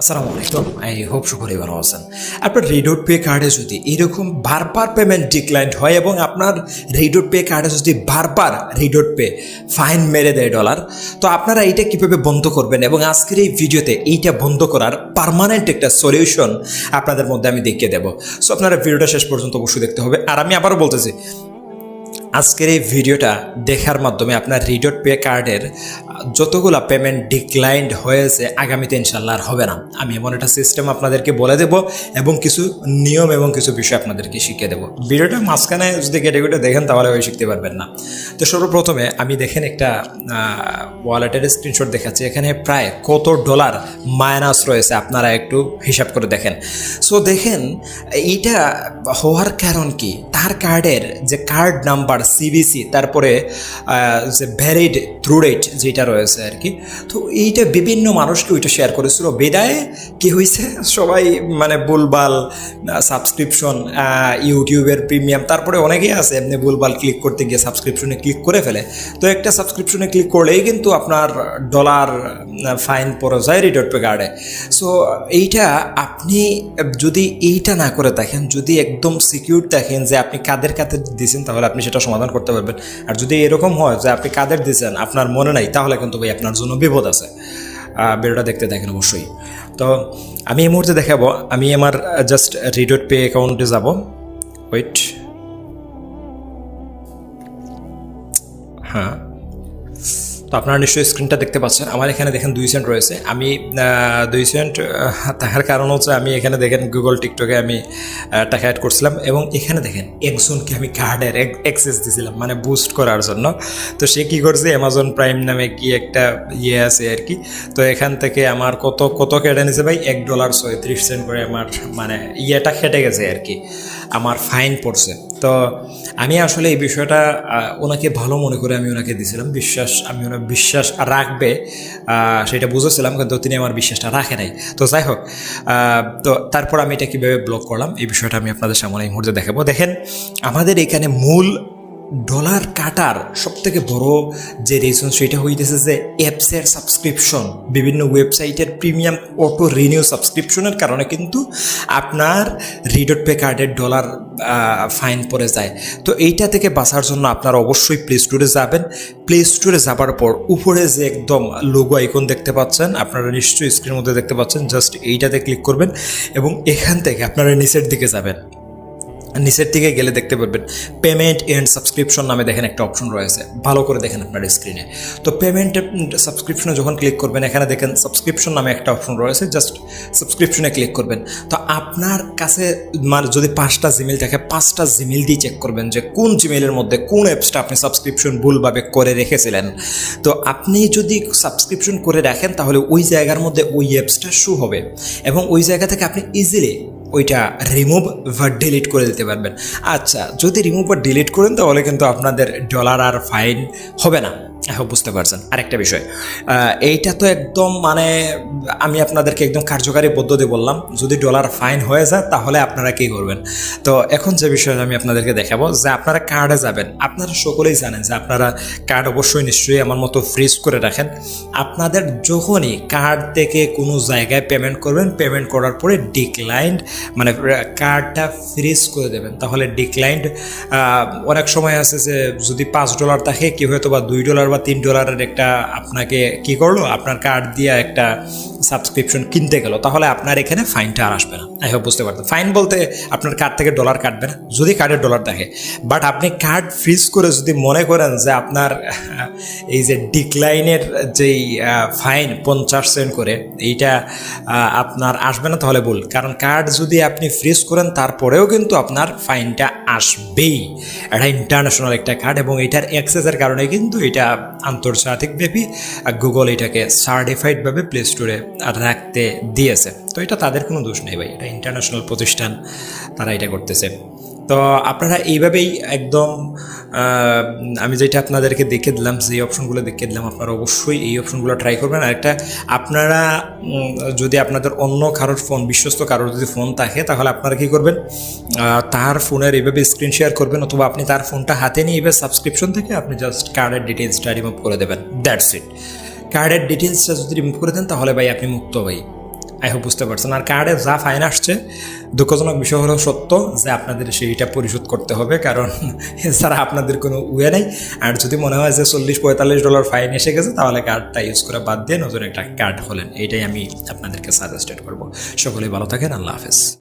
আসসালামু আলাইকুম, I hope সকলেই ভালো আছেন। আপনার রেডট পে কার্ডে যদি এরকম বারবার পেমেন্ট ডিক্লাইন্ড হয় এবং আপনার রেডট পে কার্ডে যদি বারবার রেডট পে ফাইন মেরে দেয় ডলার, তো আপনারা এইটা কীভাবে বন্ধ করবেন এবং আজকের এই ভিডিওতে এইটা বন্ধ করার পার্মানেন্ট একটা সলিউশন আপনাদের মধ্যে আমি দেখিয়ে দেবো। সো আপনারা ভিডিওটা শেষ পর্যন্ত অবশ্যই দেখতে হবে। আর আমি আবারও বলতেছি, আজকের এই ভিডিওটা দেখার মাধ্যমে আপনার রেডট পে কার্ডের যতগুলো পেমেন্ট ডিক্লাইন্ড হয়েছে আগামীতে ইনশাল্লাহ আর হবে না। আমি এমন একটা সিস্টেম আপনাদেরকে বলে দেবো এবং কিছু নিয়ম এবং কিছু বিষয় আপনাদেরকে শিখিয়ে দেবো। ভিডিওটা মাঝখানে যদি কেটে দেখেন তাহলে ওই শিখতে পারবেন না। তো সর্বপ্রথমে আমি দেখেন একটা ওয়ালেটের স্ক্রিনশট দেখাচ্ছি। এখানে প্রায় কত ডলার মাইনাস রয়েছে আপনারা একটু হিসাব করে দেখেন। সো দেখেন এইটা হওয়ার কারণ কি, তার কার্ডের যে কার্ড নাম্বার সিবিসি, তারপরে যে ভ্যালিড থ্রু রেট যেটা রয়েছে আর কি, তো এইটা বিভিন্ন মানুষকে ওইটা শেয়ার করেছিল। বেদায় কি হয়েছে, সবাই মানে ভুলভাল সাবস্ক্রিপশন, ইউটিউবের প্রিমিয়াম, তারপরে অনেকেই আছে এমনি ভুলভাল ক্লিক করতে গিয়ে সাবস্ক্রিপশনে ক্লিক করে ফেলে। তো একটা সাবস্ক্রিপশনে ক্লিক করলেই কিন্তু আপনার ডলার ফাইন পড়ে যায় রেডট পে কার্ডে। সো এইটা আপনি যদি এইটা না করে দেখেন, যদি একদম সিকিউর দেখেন যে আপনি কাদের কাদের দিয়েছেন, তাহলে আপনি সেটা সমাধান করতে পারবেন। আর যদি এরকম হয় যে আপনি কাদের দিয়েছেন আপনার মনে নাই, তাহলে কিন্তু ভাই আপনার জন্য বিপদ আছে। ভিডিওটা দেখতে দেখেন অবশ্যই। তো আমি এই মুহূর্তে দেখাবো, আমি আমার জাস্ট রেডট পে অ্যাকাউন্টে যাব। ওয়েট, হ্যাঁ, তো আপনারা নিশ্চয়ই স্ক্রিনটা দেখতে পাচ্ছেন। আমার এখানে দেখেন 2 সেন্ট রয়েছে। আমি 2 সেন্ট থাকার কারণ হচ্ছে আমি এখানে দেখেন গুগল টিকটকে আমি টাকা অ্যাড করছিলাম এবং এখানে দেখেন একজনকে আমি কার্ডের অ্যাক্সেস দিয়েছিলাম মানে বুস্ট করার জন্য। তো সে কী করছে, অ্যামাজন প্রাইম নামে কি একটা আছে আর কি। তো এখান থেকে আমার কত কেটে নিয়েছে ভাই, $1.37 করে আমার মানে খেটে গেছে আর কি, আমার ফাইন পড়ছে। তো আমি আসলে এই বিষয়টা ওনাকে ভালো মনে করে আমি ওনাকে দিয়েছিলাম, আমি ওনার বিশ্বাস রাখবে সেটা বুঝেছিলাম, কিন্তু তিনি আমার বিশ্বাসটা রাখে নাই। তো যাই হোক, তো তারপর আমি এটা কীভাবে ব্লক করলাম এই বিষয়টা আমি আপনাদের সামনে এই মুহূর্তে দেখাবো। দেখেন আমাদের এখানে মূল ডলার কাটার সবথেকে বড় যে রিজন সেটা হইতেছে যে অ্যাপসের সাবস্ক্রিপশন, বিভিন্ন ওয়েবসাইটের প্রিমিয়াম অটো রিনিউ সাবস্ক্রিপশনের কারণে কিন্তু আপনার রেডট পে কার্ডের ডলার ফাইন পড়ে যায়। তো এইটা থেকে বাঁচার জন্য আপনারা অবশ্যই প্লে স্টোরে যাবেন। প্লে স্টোরে যাবার পর উপরে যে একদম লোগো আইকন দেখতে পাচ্ছেন, আপনারা নিশ্চয়ই স্ক্রিনের মধ্যে দেখতে পাচ্ছেন, জাস্ট এইটাতে ক্লিক করবেন এবং এখান থেকে আপনারা নিচের দিকে যাবেন। নিচের দিকে গেলে দেখতে পারবেন পেমেন্ট এন্ড সাবস্ক্রিপশন নামে দেখেন একটা অপশন রয়েছে, ভালো করে দেখেন আপনার স্ক্রিনে। তো পেমেন্ট সাবস্ক্রিপশনে যখন ক্লিক করবেন এখানে দেখেন সাবস্ক্রিপশন নামে একটা অপশন রয়েছে, জাস্ট সাবস্ক্রিপশনে ক্লিক করবেন। তো আপনার কাছে মানে যদি 5টা জিমেল থাকে, 5টা জিমেল দিয়ে চেক করবেন যে কোন জিমেলের মধ্যে কোন অ্যাপসটা আপনি সাবস্ক্রিপশন ভুলভাবে করে রেখেছিলেন। তো আপনি যদি সাবস্ক্রিপশন করে রাখেন তাহলে ওই জায়গার মধ্যে ওই অ্যাপসটা শো হবে এবং ওই জায়গা থেকে আপনি ইজিলি ওইটা রিমুভ বা ডিলিট করে দিতে পারবেন। আচ্ছা, যদি রিমুভ বা ডিলিট করেন তাহলে কিন্তু আপনাদের ডলার আর ফাইন হবে না। এখন বুঝতে পারছেন। আরেকটা বিষয়, এইটা তো একদম মানে আমি আপনাদেরকে একদম কার্যকারী পদ্ধতি বললাম। যদি ডলার ফাইন হয়ে যায় তাহলে আপনারা কী করবেন। তো এখন যে বিষয়টা আমি আপনাদেরকে দেখাবো, যে আপনারা কার্ডে যাবেন। আপনারা সকলেই জানেন যে আপনারা কার্ড অবশ্যই নিশ্চয়ই আমার মতো ফ্রিজ করে রাখেন। আপনাদের যখনই কার্ড থেকে কোনো জায়গায় পেমেন্ট করবেন, পেমেন্ট করার পরে ডিক্লাইন্ড মানে কার্ডটা ফ্রিজ করে দেবেন, তাহলে ডিক্লাইন্ড অনেক সময় আছে যে যদি $5 থাকে, কি হয়তো বা $2 বা $3 একটা আপনাকে কি করলো, আপনার কার্ড দিয়ে একটা সাবস্ক্রিপশন কিনতে গেল, তাহলে আপনার এখানে ফাইনটা আর আসবে না। আই হোপ বুঝতে পারতেন। ফাইন বলতে আপনার কার্ড থেকে ডলার কাটবে না যদি কার্ডের ডলার থাকে। বাট আপনি কার্ড ফ্রিজ করে যদি মনে করেন যে আপনার এই যে ডিক্লাইনের যেই ফাইন 50 সেন্ট করে এইটা আপনার আসবে না, তাহলে ভুল। কারণ কার্ড যদি আপনি ফ্রিজ করেন তারপরেও কিন্তু আপনার ফাইনটা আসবেই। এটা ইন্টারন্যাশনাল একটা কার্ড এবং এটার অ্যাক্সেসের কারণে কিন্তু এটা আন্তর্জাতিকব্যাপী গুগল এটাকে সার্টিফাইডভাবে প্লে স্টোরে রাখতে দিয়েছে। তো এটা তাদের কোনো দোষ নেই ভাই, এটা ইন্টারন্যাশনাল প্রতিষ্ঠান, তারা এটা করতেছে। তো আপনারা এইভাবেই একদম আমি যেটা আপনাদেরকে দেখে দিলাম, যে অপশনগুলো দেখে দিলাম, আপনারা অবশ্যই এই অপশনগুলো ট্রাই করবেন। আরেকটা, আপনারা যদি আপনাদের অন্য কারোর ফোন, বিশ্বস্ত কারোর যদি ফোন থাকে, তাহলে আপনারা কী করবেন, তার ফোনের এইভাবে স্ক্রিন শেয়ার করবেন, অথবা আপনি তার ফোনটা হাতে নিয়ে এইভাবে সাবস্ক্রিপশন থেকে আপনি জাস্ট কার্ডের ডিটেলসটা রিমুভ করে দেবেন। That's it. কার্ডের ডিটেলসটা যদি রিমুভ করে দেন তাহলে ভাই আপনি মুক্ত ভাই। আই হোপ বুঝতে পারছেন। আর কার্ডে যা ফাইন আসছে, দুঃখজনক বিষয় হলো সত্য যে আপনাদের সেইটা পরিশোধ করতে হবে, কারণ এছাড়া আপনাদের কোনো ওয়ে নেই। আর যদি মনে হয় যে $40-45 ফাইন এসে গেছে, তাহলে কার্ডটা ইউজ করে বাদ দিয়ে নতুন একটা কার্ড খোলেন, এইটাই আমি আপনাদেরকে সাজেস্টেড করবো। সকলেই ভালো থাকেন, আল্লাহ হাফেজ।